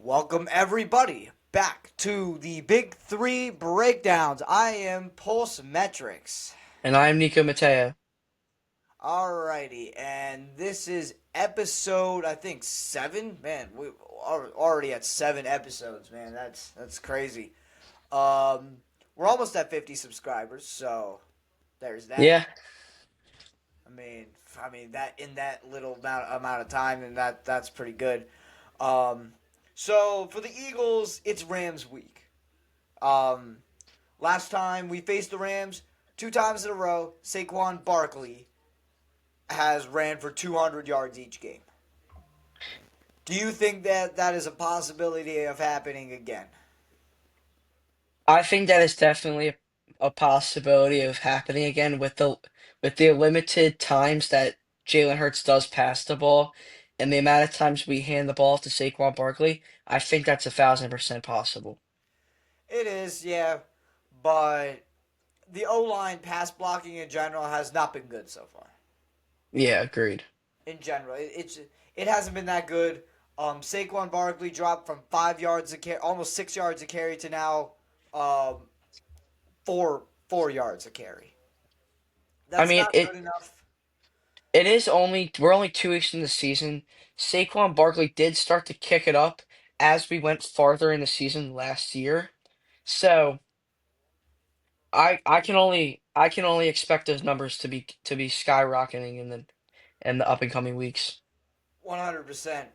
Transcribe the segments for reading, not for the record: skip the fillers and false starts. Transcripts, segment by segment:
Welcome everybody back to the Big Three Breakdowns. I am Pulse Metrics. And I'm Nico Mateo. Alrighty, and this is episode I think 7. Man, we are already at 7 episodes. Man, that's crazy. Um, we're almost at 50 subscribers, so there's that. Yeah, I mean that in that little amount of time, and that's pretty good. Um, so for the Eagles, it's Rams week. Um, Last time we faced the Rams, 2 times in a row, Saquon Barkley has ran for 200 yards each game. Do you think that that is a possibility of happening again? I think that is definitely a possibility of happening again with the limited times that Jalen Hurts does pass the ball and the amount of times we hand the ball to Saquon Barkley. I think that's 1,000% possible. It is, yeah, but the O line pass blocking in general has not been good so far. Yeah, agreed. In general, it hasn't been that good. Saquon Barkley dropped from 5 yards a carry, almost 6 yards a carry, to now um, 4 yards a carry. I That's mean, not it good enough. it is only we're only 2 weeks in the season. Saquon Barkley did start to kick it up as we went farther in the season last year. So I can only expect those numbers to be skyrocketing in the up and coming weeks. 100%.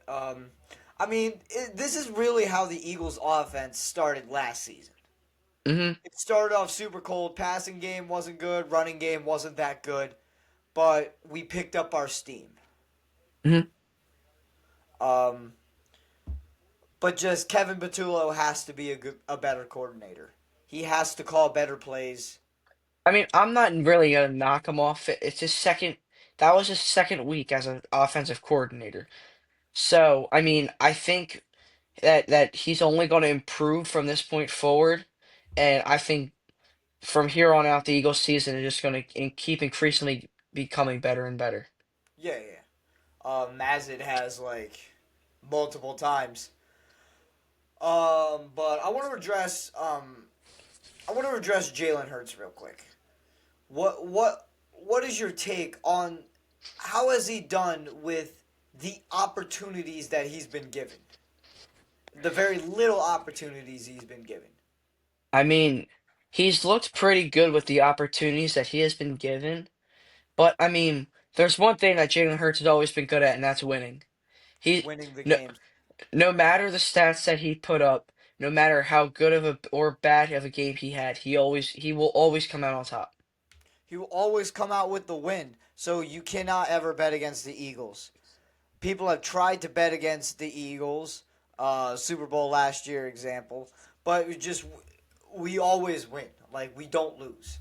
This is really how the Eagles' offense started last season. Hmm. It started off super cold. Passing game wasn't good. Running game wasn't that good. But we picked up our steam. Hmm. Um, but just Kevin Patullo has to be a better coordinator. He has to call better plays. I mean, I'm not really gonna knock him off. It's his second. That was his second week as an offensive coordinator. So I mean, I think that he's only going to improve from this point forward, and I think from here on out, the Eagles season is just going to keep increasingly becoming better and better. Yeah, yeah. As it has like multiple times. But I want to address Jalen Hurts real quick. What is your take on how has he done with the opportunities that he's been given? The very little opportunities he's been given. I mean, he's looked pretty good with the opportunities that he has been given. But I mean, there's one thing that Jalen Hurts has always been good at, and that's winning. He Winning the no games. no matter the stats that he put up, no matter how good of a or bad of a game he had, he will always come out on top. He will always come out with the win. So you cannot ever bet against the Eagles. People have tried to bet against the Eagles, Super Bowl last year example, but we always win. Like we don't lose.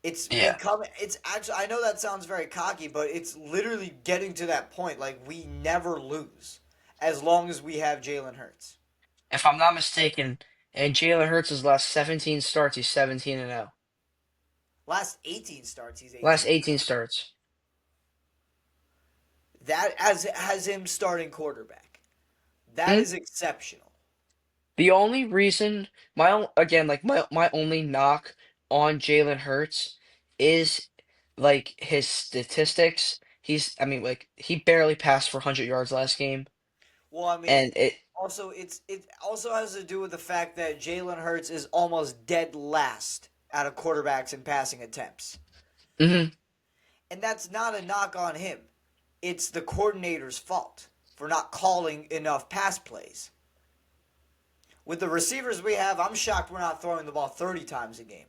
It's Yeah. becoming. It's actually. I know that sounds very cocky, but it's literally getting to that point. Like we never lose as long as we have Jalen Hurts. If I'm not mistaken, in Jalen Hurts' last 17 starts, he's 17-0. Last 18 starts, he's Last 18. 18 starts. That as has him starting quarterback. That Hmm? is exceptional. The only reason again, like my only knock on Jalen Hurts is like his statistics. I mean, like he barely passed for 100 yards last game, Well, I mean, and it. also it also has to do with the fact that Jalen Hurts is almost dead last out of quarterbacks in passing attempts, Mhm. and that's not a knock on him. It's the coordinator's fault for not calling enough pass plays. With the receivers we have, I'm shocked we're not throwing the ball 30 times a game.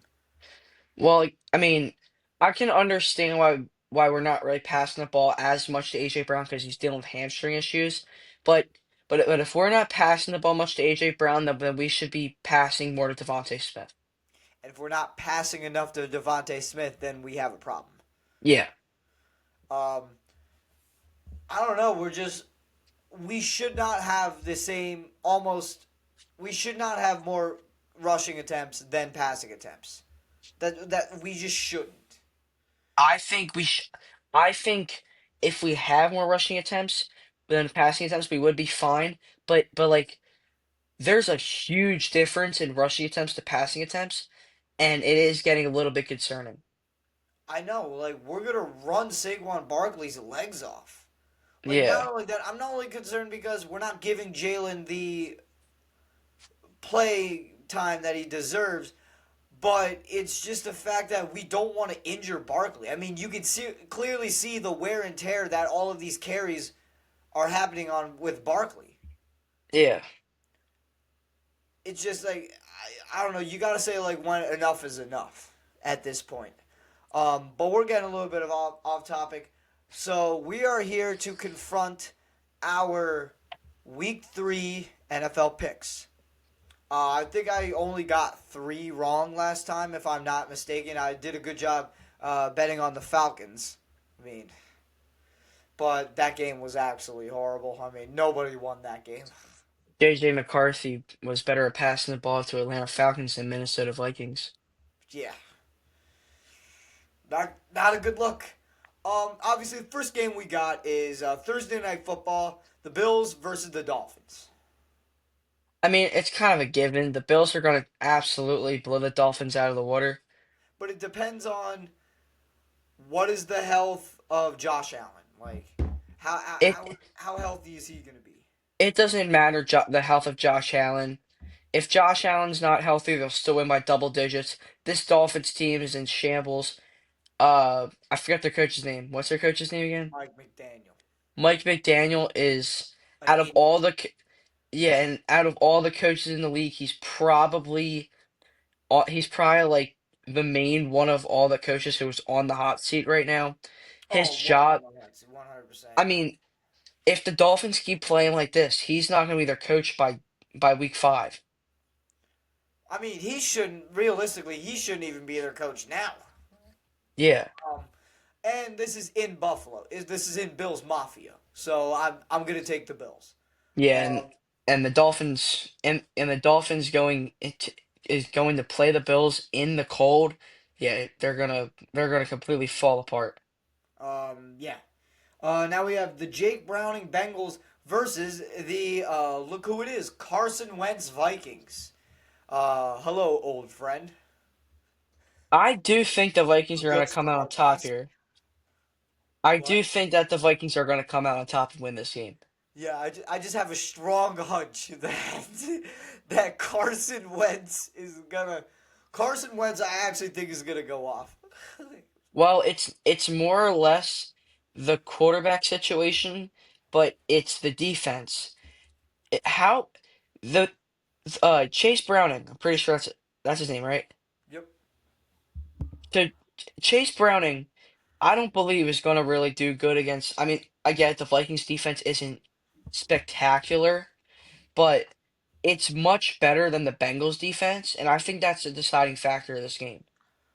Well, like, I mean, I can understand why we're not really passing the ball as much to AJ Brown because he's dealing with hamstring issues, but but if we're not passing the ball much to AJ Brown, then we should be passing more to Devontae Smith. And if we're not passing enough to Devontae Smith, then we have a problem. Yeah. Um, I don't know. We should not have the same almost. We should not have more rushing attempts than passing attempts. That we just shouldn't. I think I think if we have more rushing attempts than passing attempts, we would be fine. But like there's a huge difference in rushing attempts to passing attempts, and it is getting a little bit concerning. I know, like we're gonna run Saquon Barkley's legs off. Like not Yeah, only that, I'm not only concerned because we're not giving Jalen the play time that he deserves, but it's just the fact that we don't want to injure Barkley. I mean, you can clearly see the wear and tear that all of these carries are happening on with Barkley. yeah. It's just like I don't know. You got to say like when enough is enough at this point. But we're getting a little bit of off topic. So we are here to confront our Week 3 NFL picks. I think I only got 3 wrong last time, if I'm not mistaken. I did a good job betting on the Falcons. I mean, but that game was absolutely horrible. I mean, nobody won that game. JJ McCarthy was better at passing the ball to Atlanta Falcons than Minnesota Vikings. Yeah, not a good look. Obviously, the first game we got is Thursday Night Football: the Bills versus the Dolphins. I mean, it's kind of a given. The Bills are going to absolutely blow the Dolphins out of the water. But it depends on what is the health of Josh Allen. Like, how It how healthy is he going to be? it doesn't matter the health of Josh Allen. If Josh Allen's not healthy, they'll still win by double digits. This Dolphins team is in shambles. I forgot their coach's name. What's their coach's name again? Mike McDaniel, Mike McDaniel is an out of all idiot. the yeah, and out of all the coaches in the league, he's probably like the main one of all the coaches who's on the hot seat right now. His Oh, 100 job, 100%. I mean, if the Dolphins keep playing like this, he's not going to be their coach by week 5. I mean, he shouldn't realistically. He shouldn't even be their coach now. Yeah. Um, and this is in Buffalo. This is in Bills Mafia. So I'm gonna take the Bills. Yeah, Um, and the Dolphins and the Dolphins is going to play the Bills in the cold. Yeah, they're gonna completely fall apart. yeah. Now we have the Jake Browning Bengals versus the look who it is, Carson Wentz Vikings. Hello, old friend. I do think the Vikings are gonna Good come out on start, top boss. here. I What? do think that the Vikings are gonna come out on top and win this game. Yeah, I just have a strong hunch that that Carson Wentz I actually think is gonna go off. Well, it's more or less the quarterback situation, but it's the defense. How the Chase Browning, I'm pretty sure that's his name, right? Yep. So Chase Browning, I don't believe is going to really do good against. I mean, I get the Vikings defense isn't spectacular, but it's much better than the Bengals defense, and I think that's a deciding factor of this game.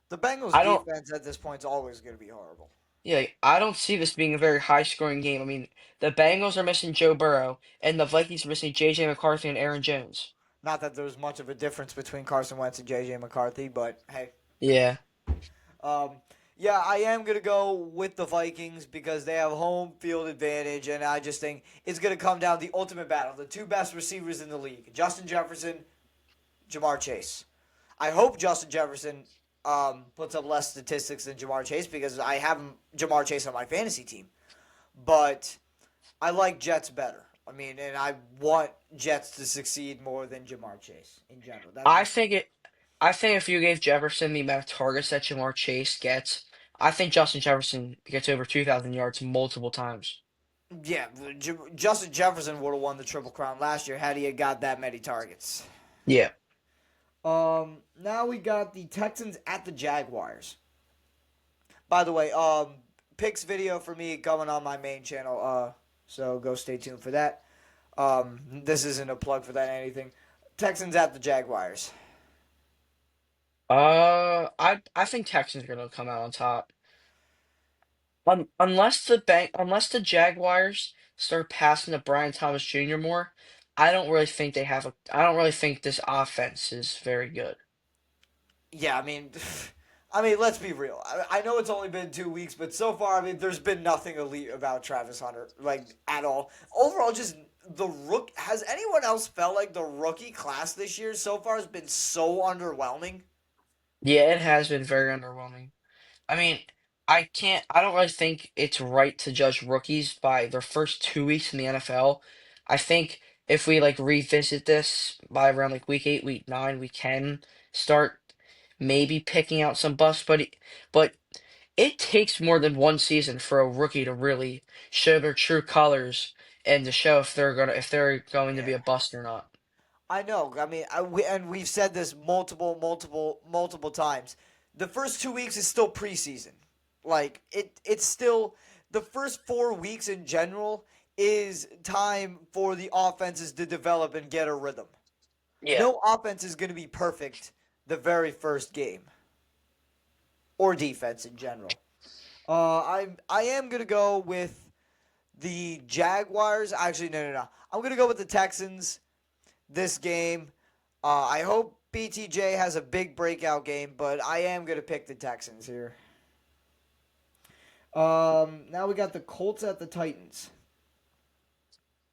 The Bengals I don't, defense at this point is always gonna be horrible. yeah, I don't see this being a very high-scoring game. I mean, the Bengals are missing Joe Burrow, and the Vikings are missing J.J. McCarthy and Aaron Jones. Not that there's much of a difference between Carson Wentz and JJ McCarthy, but hey. Yeah, Um, yeah, I am gonna go with the Vikings because they have home field advantage, and I just think it's gonna come down to the ultimate battle: the two best receivers in the league, Justin Jefferson, Jamar Chase. I hope Justin Jefferson puts up less statistics than Jamar Chase because I have Jamar Chase on my fantasy team, but I like Jets better. I mean, and I want Jets to succeed more than Jamar Chase in general. That's I just think it. I think if you gave Jefferson the amount of targets that Jamar Chase gets, I think Justin Jefferson gets over 2,000 yards multiple times. yeah. Justin Jefferson would have won the Triple Crown last year had he had got that many targets. Yeah. Now we got the Texans at the Jaguars. By the way, picks video for me going on my main channel. So go stay tuned for that. This isn't a plug for that or anything. Texans at the Jaguars. I think Texans are gonna come out on top. Unless the Jaguars start passing to Brian Thomas Jr. more, I don't really think this offense is very good. Yeah, I mean, I mean, let's be real. I know it's only been 2 weeks, but so far, I mean, there's been nothing elite about Travis Hunter, like at all. Overall, just the rook has anyone else felt like the rookie class this year so far has been so underwhelming? Yeah, it has been very underwhelming. I mean, I don't really think it's right to judge rookies by their first 2 weeks in the NFL. I think if we like revisit this by around like week 8, week 9, we can start maybe picking out some busts, but it takes more than one season for a rookie to really show their true colors and to show if they're going to be Yeah. a bust or not. I know. I mean, and we've said this multiple times. The first 2 weeks is still preseason. Like it's still the first 4 weeks in general is time for the offenses to develop and get a rhythm. Yeah. No offense is going to be perfect the very first game or defense in general. I am going to go with the Jaguars. Actually, no. I'm going to go with the Texans this game. I hope BTJ has a big breakout game, but I am going to pick the Texans here. Now we got the Colts at the Titans.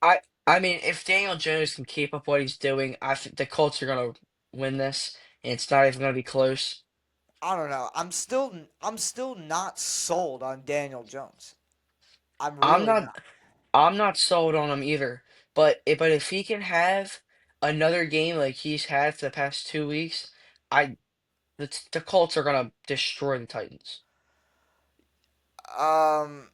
I I mean, if Daniel Jones can keep up what he's doing, I think the Colts are gonna win this, and it's not even gonna be close. I don't know. I'm still not sold on Daniel Jones. I'm I'm really not not. I'm not sold on him either. But if he can have another game like he's had for the past 2 weeks, I the Colts are gonna destroy the Titans. Um,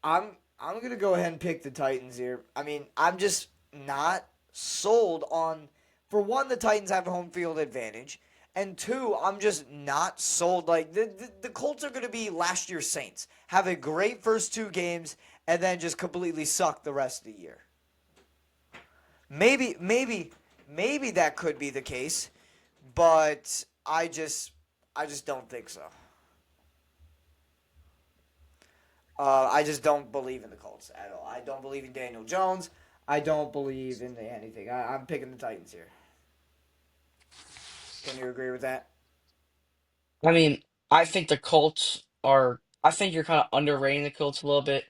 I'm gonna go ahead and pick the Titans here. I mean, I'm just not sold on. For one, the Titans have a home field advantage, and two, I'm just not sold. Like the Colts are gonna be last year's Saints, have a great first 2 games, and then just completely suck the rest of the year. Maybe that could be the case, but I just don't think so. I just don't believe in the Colts at all. I don't believe in Daniel Jones. I don't believe in anything. I'm picking the Titans here. Can you agree with that? I mean, I think the Colts are. I think you're kind of underrating the Colts a little bit.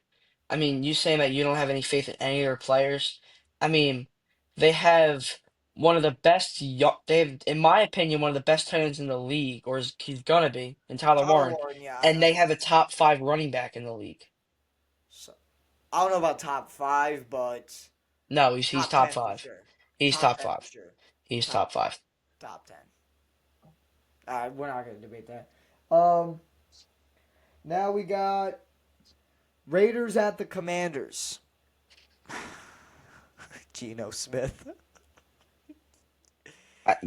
I mean, you saying that you don't have any faith in any of their players. I mean, they have one of the best. They have, in my opinion, one of the best tight ends in the league, or he's gonna be, in Tyler Tyler Warren, Warren, yeah, and they have a top five running back in the league. so, I don't know about top five, but No, he's top top 10 for five. sure. He's Top top 10 for five. sure. He's Top top five. top 10. We're not gonna debate that. Um, Now we got Raiders at the Commanders. Geno Smith.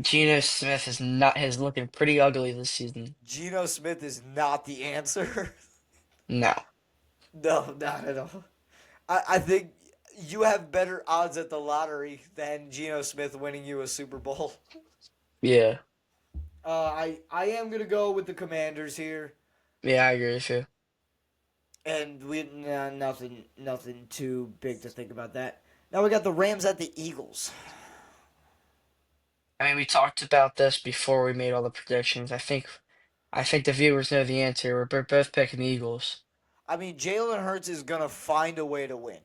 Geno Smith is looking pretty ugly this season. Geno Smith is not the answer. No. No, not at all. I think you have better odds at the lottery than Geno Smith winning you a Super Bowl. Yeah. I am gonna go with the Commanders here, Yeah, I agree with you. and nothing too big to think about that. Now we got the Rams at the Eagles. I mean, we talked about this before we made all the predictions. I think the viewers know the answer. We're both picking the Eagles. I mean, Jalen Hurts is gonna find a way to win.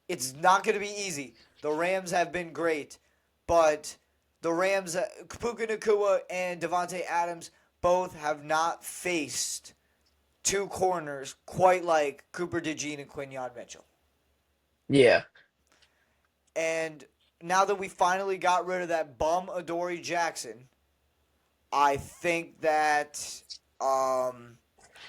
It's not gonna be easy. The Rams have been great, but the Rams, Puka Nakua and Devontae Adams both have not faced two corners quite like Cooper DeJean and Quinyon Mitchell. Yeah. And now that we finally got rid of that bum Adoree Jackson, I think that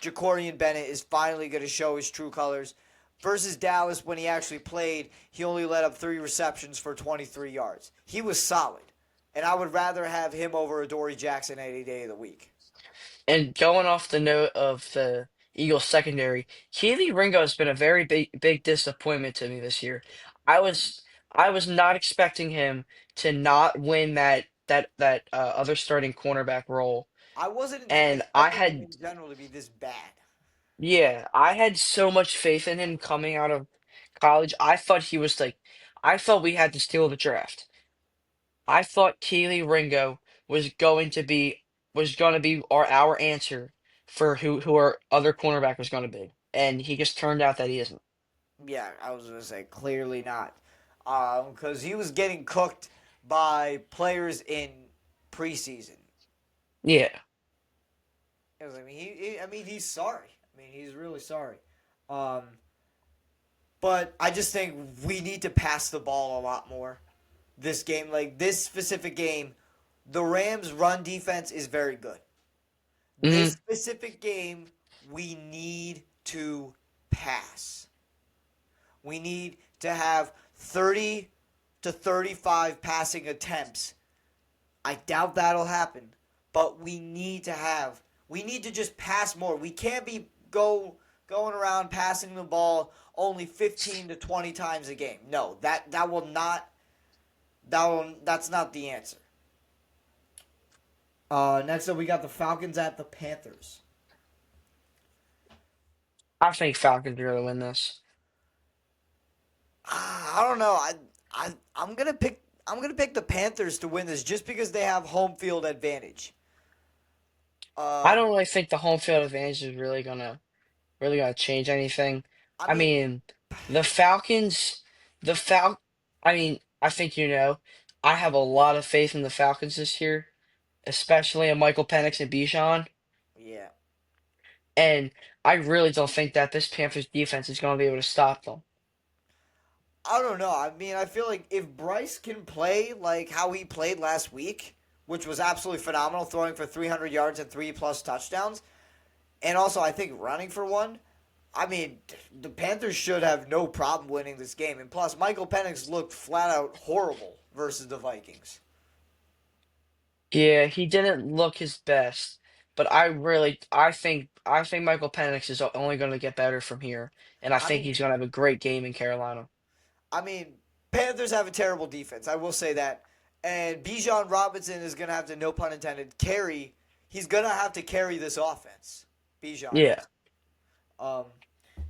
Jacorian Bennett is finally going to show his true colors. Versus Dallas, when he actually played, he only let up 3 receptions for 23 yards. He was solid. And I would rather have him over Adoree Jackson any day of the week. And going off the note of the Eagles secondary, Keely Ringo has been a very big disappointment to me this year. I was I was not expecting him to not win that other starting cornerback role. I wasn't And I expecting him had in general to be this bad. Yeah, I had so much faith in him coming out of college. I thought we had to steal the draft. I thought Keely Ringo was going to be our answer for who our other cornerback was going to be, and he just turned out that he isn't. Yeah, I was going to say, clearly not. because he was getting cooked by players in preseason. Yeah. I mean, I mean, he's sorry. I mean, he's really sorry. Um, but I just think we need to pass the ball a lot more. This game, like this specific game, the Rams' run defense is very good. This Hmm. specific game, we need to pass. We need to have 30 to 35 passing attempts. I doubt that'll happen, but we need to just pass more. We can't be going around passing the ball only 15 to 20 times a game. No, that will not that's not the answer. Next up we got the Falcons at the Panthers. I think Falcons are gonna win this. I don't know. I'm gonna pick the Panthers to win this just because they have home field advantage. I Um, don't really think the home field advantage is really gonna change anything. I I mean, mean, the Falcons, the Fal. I mean, I think I have a lot of faith in the Falcons this year, especially in Michael Penix and Bijan. yeah. And I really don't think that this Panthers defense is going to be able to stop them. I don't know. I mean, I feel like if Bryce can play like how he played last week, which was absolutely phenomenal, throwing for 300 yards and three plus touchdowns, and also I think running for one. I mean, the Panthers should have no problem winning this game. And plus, Michael Penix looked flat out horrible versus the Vikings. Yeah, he didn't look his best, but I think Michael Penix is only going to get better from here, and I I think mean, he's going to have a great game in Carolina. I mean, Panthers have a terrible defense. I will say that. And Bijan Robinson is going to have to, no pun intended, carry. He's going to have to carry this offense. Bijan Yeah, is. Um,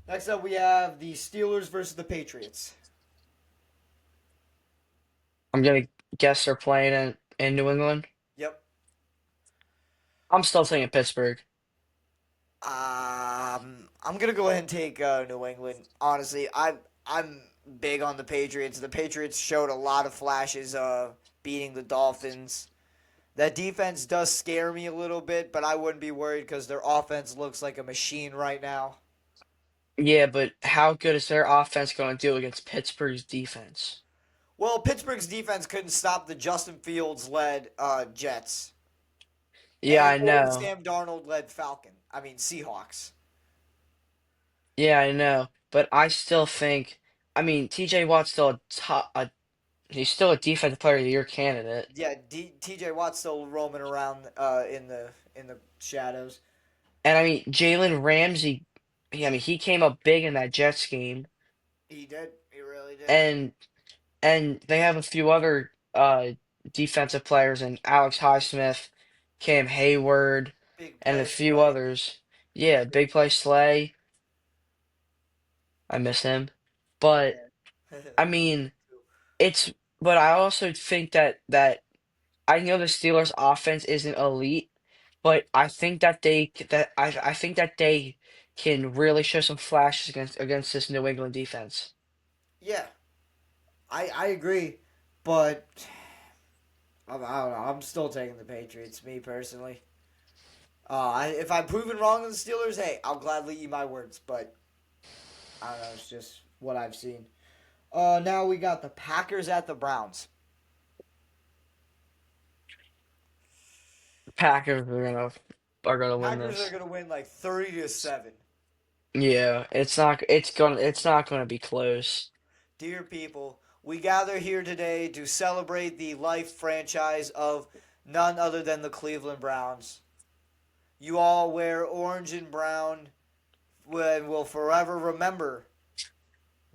Next up, we have the Steelers versus the Patriots. I'm gonna guess they're playing in New England. Yep. I'm still saying Pittsburgh. I'm gonna go ahead and take New England. Honestly, I'm big on the Patriots. The Patriots showed a lot of flashes beating the Dolphins. That defense does scare me a little bit, but I wouldn't be worried because their offense looks like a machine right now. Yeah, but how good is their offense going to do against Pittsburgh's defense? Well, Pittsburgh's defense couldn't stop the Justin Fields led Jets Yeah, and I or the know. Sam Darnold led Falcon. I mean Seahawks. Yeah, I know. But I still think, I mean, TJ Watt's still he's still a defensive player of the year candidate. Yeah, T.J. Watt's still roaming around in the shadows. And I mean, Jalen Ramsey, I mean, he came up big in that Jets game. He did. He really did. And they have a few other defensive players and Alex Highsmith, Cam Hayward, Big and a play few Slay. others. Yeah, big play Slay. I miss him. But Yeah. I mean, it's but I also think that I know the Steelers offense isn't elite, but I think I think that they can really show some flashes against this New England defense. Yeah, I agree, but I don't know. I'm still taking the Patriots, me personally. If I'm proven wrong on the Steelers, hey, I'll gladly eat my words. But I don't know. It's just what I've seen. Now we got the Packers at the Browns. Packers are gonna win Packers are this. gonna win like 30-7. Yeah, it's not gonna be close. Dear people, we gather here today to celebrate the life franchise of none other than the Cleveland Browns. You all wear orange and brown and will forever remember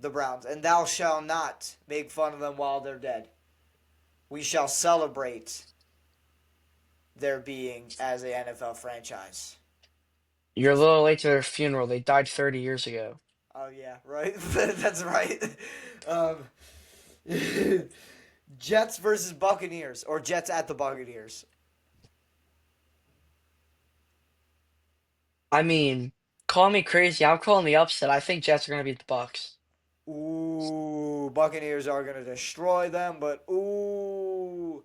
the Browns, and thou shalt not make fun of them while they're dead. We shall celebrate their being as a NFL franchise. You're a Just little late to their funeral. They died 30 years ago. oh yeah, right. That's right. Um, Jets versus Buccaneers, or Jets at the Buccaneers. I mean, call me crazy. I'm calling the upset. I think Jets are gonna beat the Bucks. Ooh, Buccaneers are gonna destroy them, but ooh,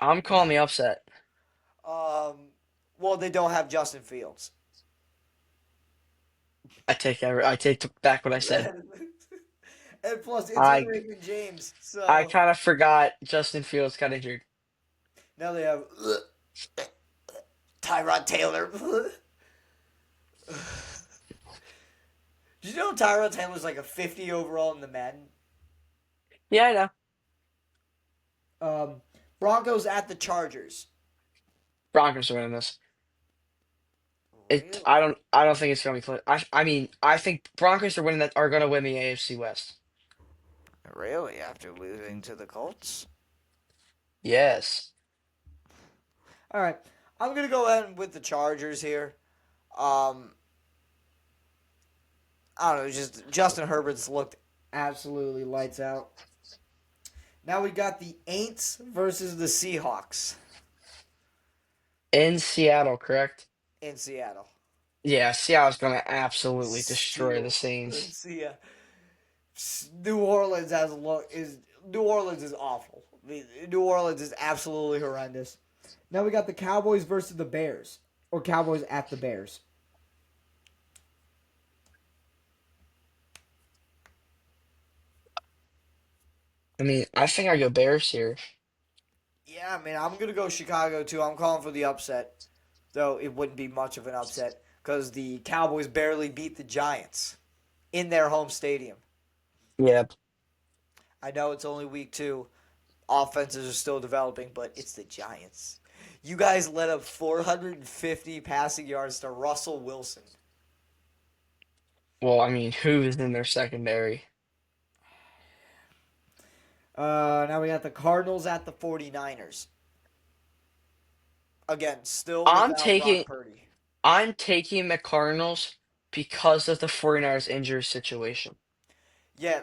I'm calling the upset. um, well they don't have Justin Fields. I take back what I said. And plus, it's with I Raymond James, I so kind of forgot Justin Fields got injured. now they have Tyrod Taylor. Did you know Tyrod Taylor's like a 50 overall in the Madden? Yeah, I know. Um, Broncos at the Chargers. Broncos are winning this. Really? I don't think it's gonna be close. I mean I think Broncos are gonna win the AFC West. Really? After losing to the Colts? Yes. All right, I'm gonna go ahead with the Chargers here. Um, I don't know, just Justin Herbert's looked absolutely lights out. Now we got the Aints versus the Seahawks In Seattle, correct? in Seattle. Yeah, Seattle's gonna absolutely destroy the Seal. Saints. See ya. New Orleans has look is New Orleans is awful. New Orleans is absolutely horrendous. Now we got the Cowboys versus the Bears, or Cowboys at the Bears. I mean, I think I go Bears here. Yeah, man, I'm gonna go Chicago too. I'm calling for the upset, though it wouldn't be much of an upset because the Cowboys barely beat the Giants in their home stadium. Yeah. I know it's only week two. Offenses are still developing, but it's the Giants. You guys let up 450 passing yards to Russell Wilson. Well, I mean, who is in their secondary? Now we got the Cardinals at the 49ers. Again, still I'm without Brock taking Purdy. I'm taking the Cardinals because of the 49ers injury situation.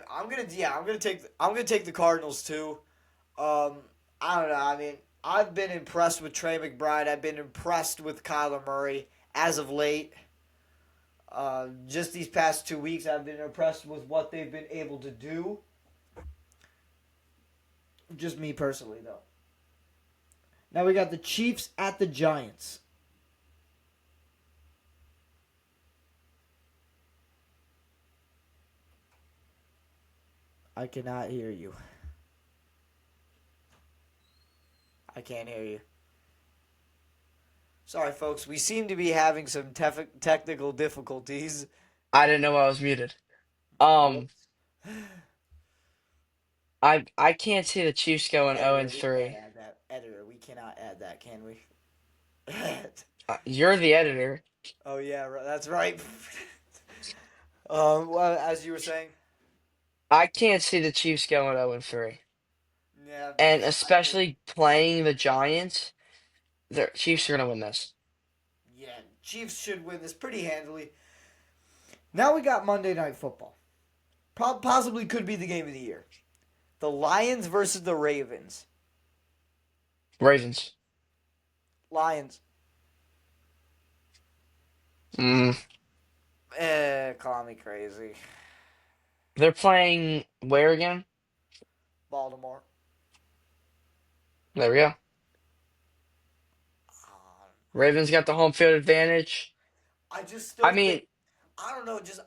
I'm gonna take the Cardinals too. Um, I don't know. I mean, I've been impressed with Trey McBride. I've been impressed with Kyler Murray as of late. Just these past 2 weeks, I've been impressed with what they've been able to do. Just me personally, though. Now we got the Chiefs at the Giants. I cannot hear you. I can't hear you. Sorry, folks. We seem to be having some technical difficulties. I didn't know I was muted. Um, Whoops. I can't see the Chiefs going 0 Editor, and we can't 3. add that. Editor, we cannot add that, can we? You're the editor. Oh yeah, that's right. Well, as you were saying, I can't see the Chiefs going 0 and 3. yeah, And I could. especially playing the Giants, the Chiefs are gonna win this. Yeah, Chiefs should win this pretty handily. Now we got Monday Night Football. Possibly could be the game of the year. The Lions versus the Ravens. Ravens. Lions. Mm, Call me crazy. they're playing where again? Baltimore. There we go. Um, Ravens got the home field advantage. I just I still mean, think I don't know. Just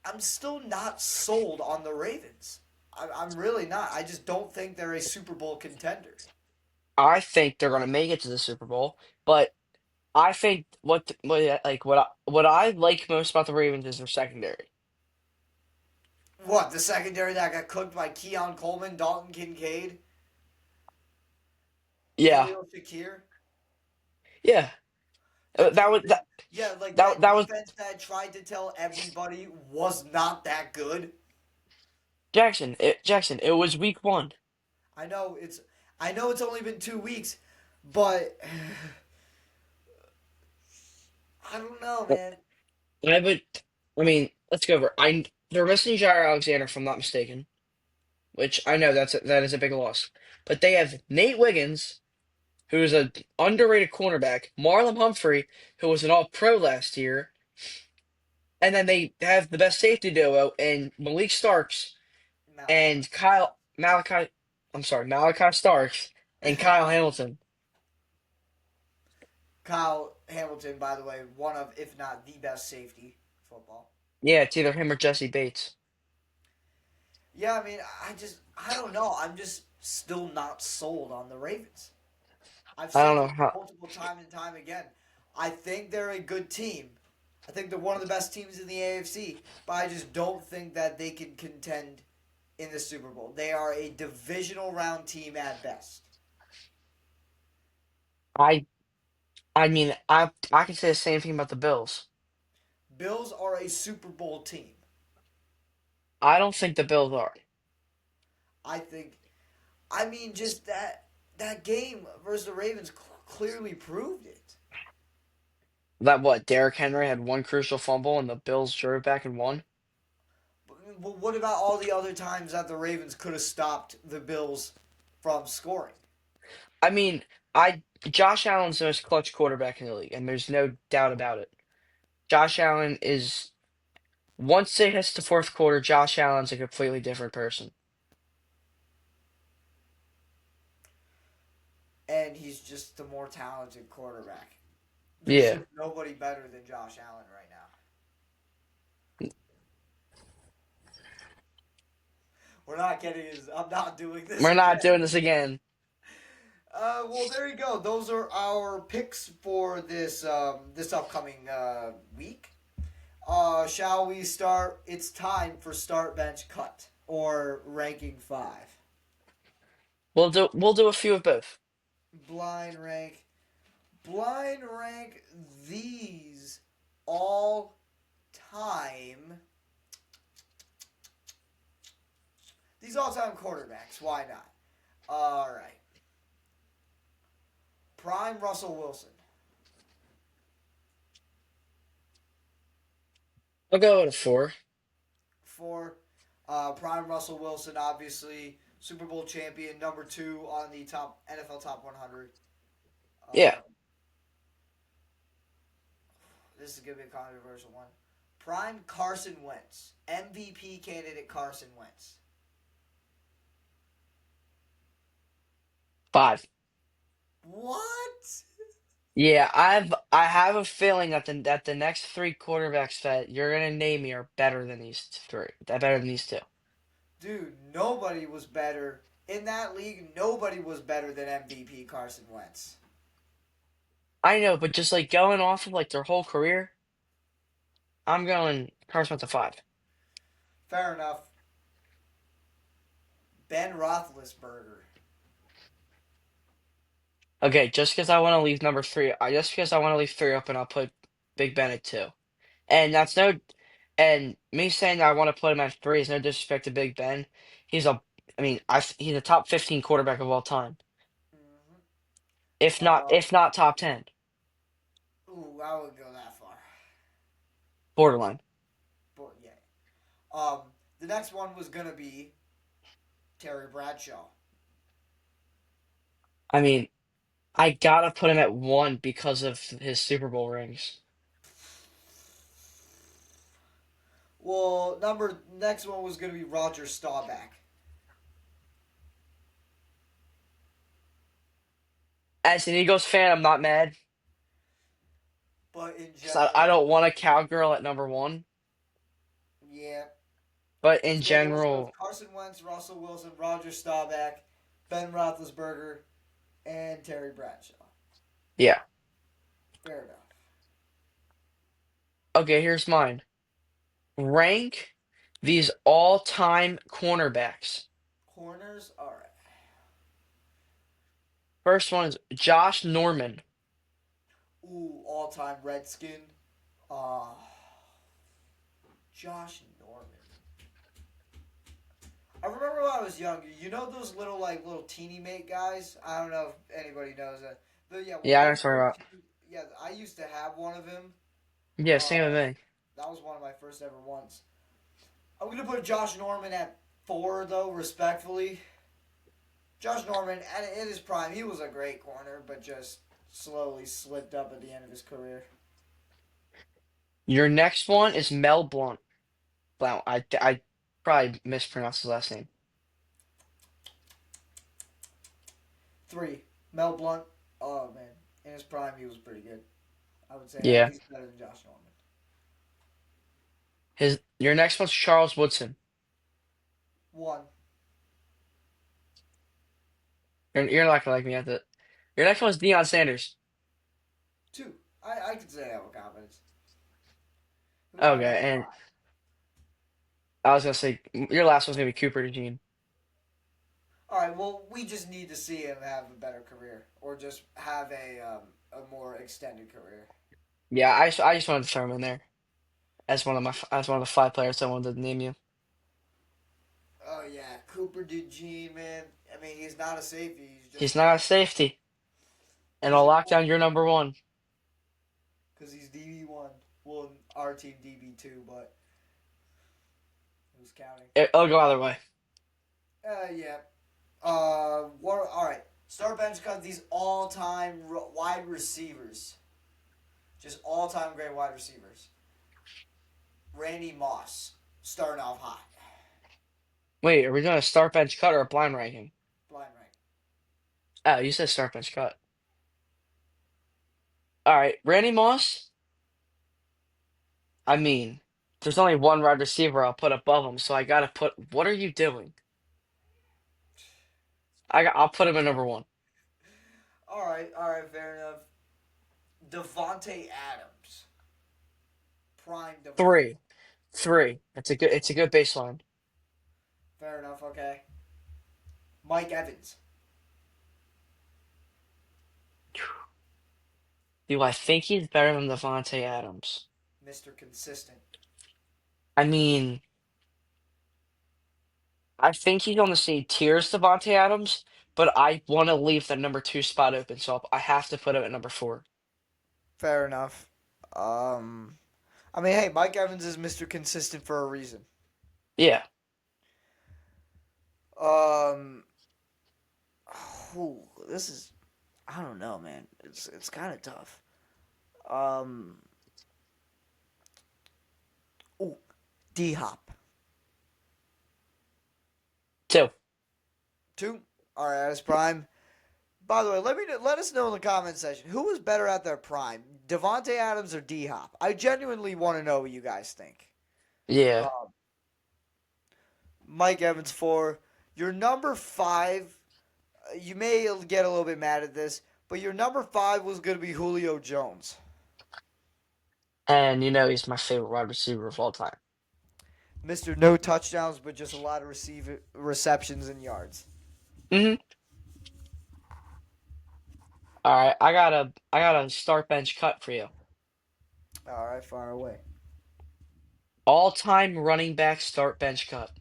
I'm still not sold on the Ravens. I'm really not. I just don't think they're a Super Bowl contender. I think they're gonna make it to the Super Bowl, but I think what I like most about the Ravens is their secondary. What, the secondary that got cooked by Keon Coleman, Dalton Kincaid, Yeah, Khalil Shakir? yeah. That That team, was that yeah, like that that that was defense that tried to tell everybody was not that good. Jackson. It was week 1. I know it's, I know it's only been 2 weeks, but I don't know, man. I would. I mean, let's go over. They're missing Jair Alexander, if I'm not mistaken, which I know that is a big loss. But they have Nate Wiggins, who is an underrated cornerback, Marlon Humphrey, who was an All-Pro last year, and then they have the best safety duo in Malik Starks. and Malachi Starks and Kyle Hamilton. Kyle Hamilton, by the way, one of, if not the best safety football. Yeah, it's either him or Jesse Bates. Yeah, I mean, I don't know. I'm just still not sold on the Ravens. I've I don't said know this how. multiple time and time again. I think they're a good team. I think they're one of the best teams in the AFC, but I just don't think that they can contend in the Super Bowl. They are a divisional round team at best. I I mean I can say the same thing about the Bills. Bills are a Super Bowl team. I don't think the Bills are. I think. I mean, just that game versus the Ravens clearly proved it. That what? Derrick Henry had one crucial fumble and the Bills drove back and won. But what about all the other times that the Ravens could have stopped the Bills from scoring? I mean, I Josh Allen's the most clutch quarterback in the league, and there's no doubt about it. Josh Allen is once it hits the fourth quarter, Josh Allen's a completely different person. And he's just the more talented quarterback. There's Yeah, just nobody better than Josh Allen right now. We're not getting his. I'm not doing this we're not again. doing this again. Well, there you go. Those are our picks for this upcoming week. Shall we start? It's time for start bench cut or ranking five. We'll do a few of both. Blind rank. Blind rank these all time. These all time quarterbacks. Why not? All right. Prime Russell Wilson. I'll go with a four. For Prime Russell Wilson, obviously Super Bowl champion, number two on the top NFL top 100. Yeah, Uh, this is gonna be a controversial one. Prime Carson Wentz, MVP candidate Carson Wentz. five. What? Yeah, I have a feeling that the next three quarterbacks that you're gonna name me are better than these three. Better than these two. Dude, nobody was better in that league. Nobody was better than MVP Carson Wentz. I know, but just like going off of like their whole career, I'm going Carson Wentz a five. Fair enough. Ben Roethlisberger. Okay, just because I want to leave number three, I just because I want to leave three open, I'll put Big Ben at two. And that's no, and me saying that I want to put him at three is no disrespect to Big Ben. He's a, I mean, he's a top 15 quarterback of all time, Mm-hmm. if not Uh, if not top 10, ooh, I wouldn't go that far. borderline. But yeah. Um, the next one was gonna be Terry Bradshaw. I mean, I gotta put him at one because of his Super Bowl rings. Well, number next one was gonna be Roger Staubach. As an Eagles fan, I'm not mad. But in 'Cause I general, don't want a cowgirl at number one, yeah. but in So we'll go with general, Carson Wentz, Russell Wilson, Roger Staubach, Ben Roethlisberger, and Terry Bradshaw. yeah. Fair enough. Okay, here's mine. Rank these all-time cornerbacks. Corners, all right. First one is Josh Norman. Ooh, all-time Redskin. Uh, Josh Norman. I remember when I was younger. You know those little little teeny mate guys. I don't know if anybody knows that. But yeah, Yeah, I know what those you're little talking teeny, yeah. I used to have one of them. about. Yeah, same with Uh, me. that was one of my first ever ones. I'm gonna put Josh Norman at four though, respectfully. Josh Norman, at in his prime, he was a great corner, but just slowly slipped up at the end of his career. Your next one is Mel Blount. Blount. I probably mispronounced his last name. Three. Mel Blunt. Oh man, in his prime he was pretty good. I would say at Yeah. least better than Josh Norman. His your next one's Charles Woodson. One, You're not gonna like me at that. Your next one's Deion Sanders. two. I could say that with confidence. Who's my Okay, number and five? I was gonna say your last one's gonna be Cooper DeJean. All right. Well, we just need to see him have a better career, or just have a more extended career. Yeah, I just wanted to throw him in there as one of the five players I wanted to name you. Oh yeah, Cooper DeJean, man. I mean, he's not a safety. He's He's just not a safety, and he's I'll a lock down corner your number one. because he's DB1. Well, our team DB2, but who's counting? It'll go either way. Yeah. What? All right. Start bench cut these all-time wide receivers. Just all-time great wide receivers. Randy Moss starting off hot. Wait, are we doing a start bench cut or a blind ranking? Blind rank. Oh, you said start bench cut. All right, Randy Moss. I mean, there's only one wide receiver I'll put above him, so I gotta put. What are you doing? I'll put him at number one. All right, fair enough. Devonte Adams, prime Devonte. Three, three. It's a good baseline. Fair enough. Okay. Mike Evans, Do I think he's better than Devontae Adams? Mr. Consistent. I mean, I think he's on the same tier as Devontae Adams, but I want to leave the number two spot open, so I have to put him at number four. Fair enough. Um, I mean, hey, Mike Evans is Mr. Consistent for a reason. Yeah, Um, this is I don't know, man. It's kind of tough. Um, ooh, D Hop two. two. All right, at his prime. By the way, let us know in the comment section who was better at their prime, Devonte Adams or D Hop. I genuinely want to know what you guys think. Yeah, Um, Mike Evans four. Your number five. You may get a little bit mad at this, but your number five was going to be Julio Jones, and he's my favorite wide receiver of all time. Mister No touchdowns, but just a lot of receptions and yards. Hmm. All right, I got a start bench cut for you. All right, far away. All time running back start bench cut.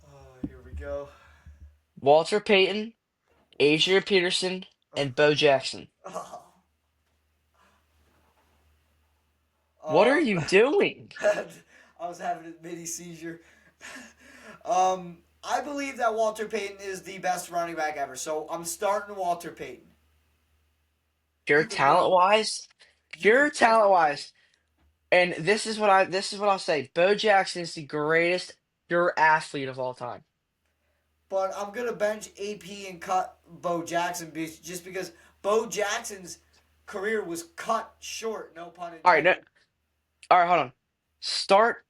Oh, here we go. Walter Payton, Adrian Peterson, and Bo Jackson. Oh. What are Um, you doing? I was having a mini seizure. I believe that Walter Payton is the best running back ever, so I'm starting Walter Payton. Pure Even though talent wise, you pure could test talent me, wise. And this is what I'll say. Bo Jackson is the greatest pure athlete of all time. but I'm gonna bench AP and cut Bo Jackson just because Bo Jackson's career was cut short. No pun All right, no, intended. all right, hold on. Start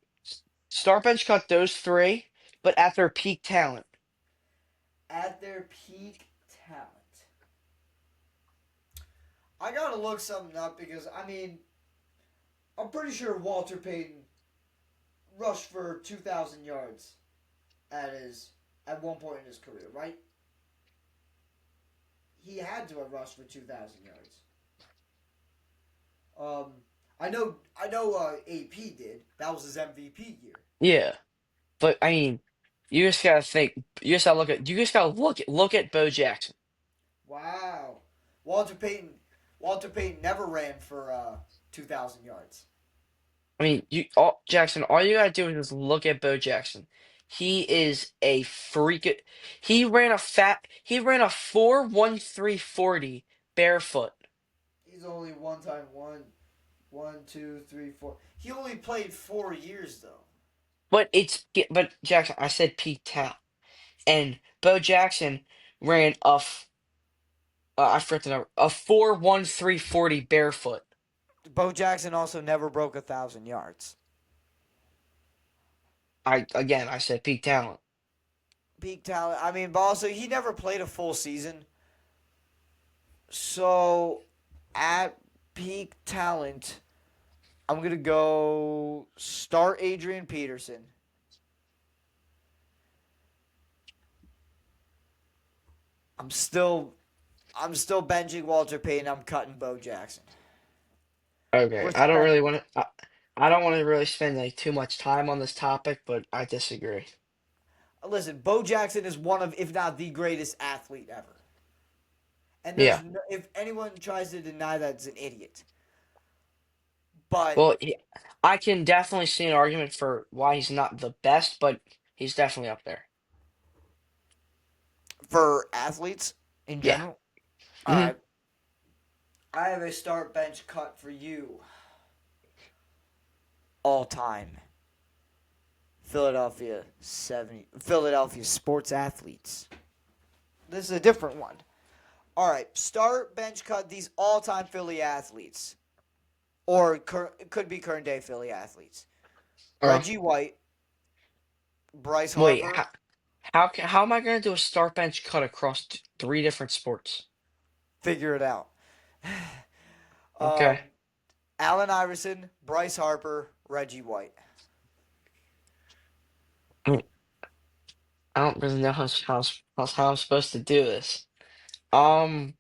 start bench cut those three, but at their peak talent. At their peak talent, I gotta look something up because I mean I'm pretty sure Walter Payton rushed for 2,000 yards at his at one point in his career, right? He had to have rushed for 2,000 yards. Um, I know. AP did. That was his MVP year. Yeah, but I mean, you just gotta think. You just gotta look at Bo Jackson. Wow, Walter Payton. Walter Payton never ran for 2,000 yards. I mean, Jackson. All you gotta do is just look at Bo Jackson. He is a freak. He ran a 4.1340 barefoot. He's only one time one, two, three, four. He only played 4 years though. But Jackson, I said peak talent, and Bo Jackson ran a I forget the number. A 4.1340 barefoot. Bo Jackson also never broke 1,000 yards. I said peak talent. Peak talent. I mean, but also he never played a full season. So at peak talent, I'm gonna go start Adrian Peterson. I'm still I'm still benching Walter Payton. I'm cutting Bo Jackson. Okay, I don't really Respectfully. want to. I don't want to really spend like too much time on this topic, but I disagree. Listen, Bo Jackson is one of, if not the greatest athlete ever. And Yeah. if anyone tries to deny that, it's an idiot. But Well, I can definitely see an argument for why he's not the best, but he's definitely up there. for athletes in Yeah. general, all Hmm. right, I have a start bench cut for you all time. Philadelphia sports athletes. This is a different one. All right, start bench cut these all time Philly athletes, or it could be current day Philly athletes. Uh, Reggie White, Bryce wait, Harper. how am I going to do a start bench cut across three different sports? Figure it out. Okay. um, Allen Iverson, Bryce Harper, Reggie White. I don't I don't really know how I'm supposed to do this. Um,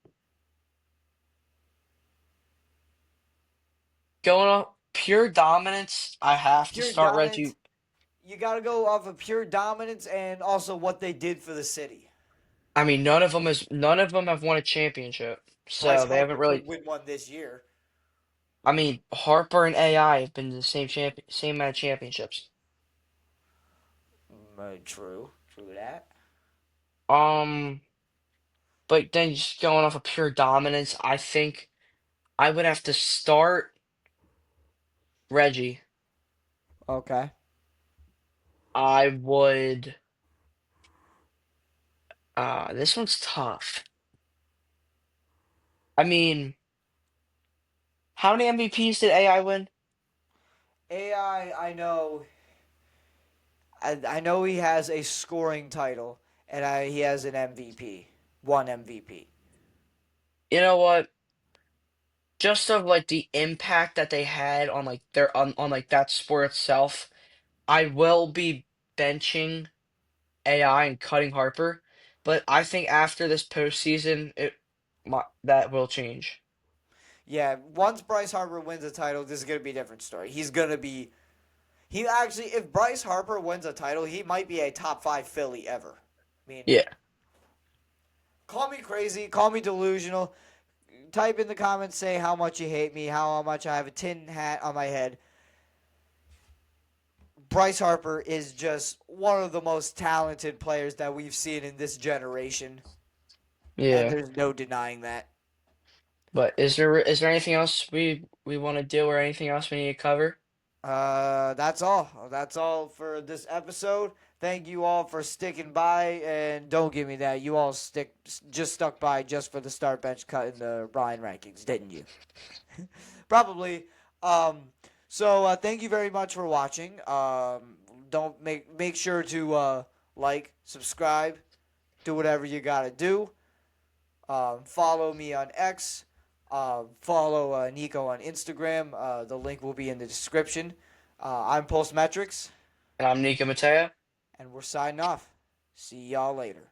Going off pure dominance, I have to Pure start dominance. Reggie. You got to go off of pure dominance and also what they did for the city. I mean, none of them have won a championship, Bryce so they haven't Harper really. could win one this year. I mean, Harper and AI have been the same amount of championships. True that. Um, but then just going off of pure dominance, I think I would have to start Reggie. Okay. I would. This one's tough. I mean, how many MVPs did AI win? AI, I know. I know he has a scoring title, and he has an MVP, one MVP. You know what? Just of like the impact that they had on like on like that sport itself, I will be benching AI and cutting Harper, but I think after this postseason, that will change. Yeah, once Bryce Harper wins a title, this is gonna be a different story. He actually, if Bryce Harper wins a title, he might be a top five Philly ever. I mean, Yeah, call me crazy, call me delusional. Type in the comments, say how much you hate me, how much I have a tin hat on my head. Bryce Harper is just one of the most talented players that we've seen in this generation, and yeah. there's no denying that. But is there anything else we want to do or anything else we need to cover? That's all. That's all for this episode. Thank you all for sticking by, and don't give me that. You all just stuck by just for the start bench cut in the Ryan rankings, didn't you? Probably. Um, thank you very much for watching. Don't make sure to like, subscribe, do whatever you gotta do. Follow me on X. Follow Nico on Instagram. The link will be in the description. I'm Postmetrics, And I'm Nika Mateo. and we're signing off. See y'all later.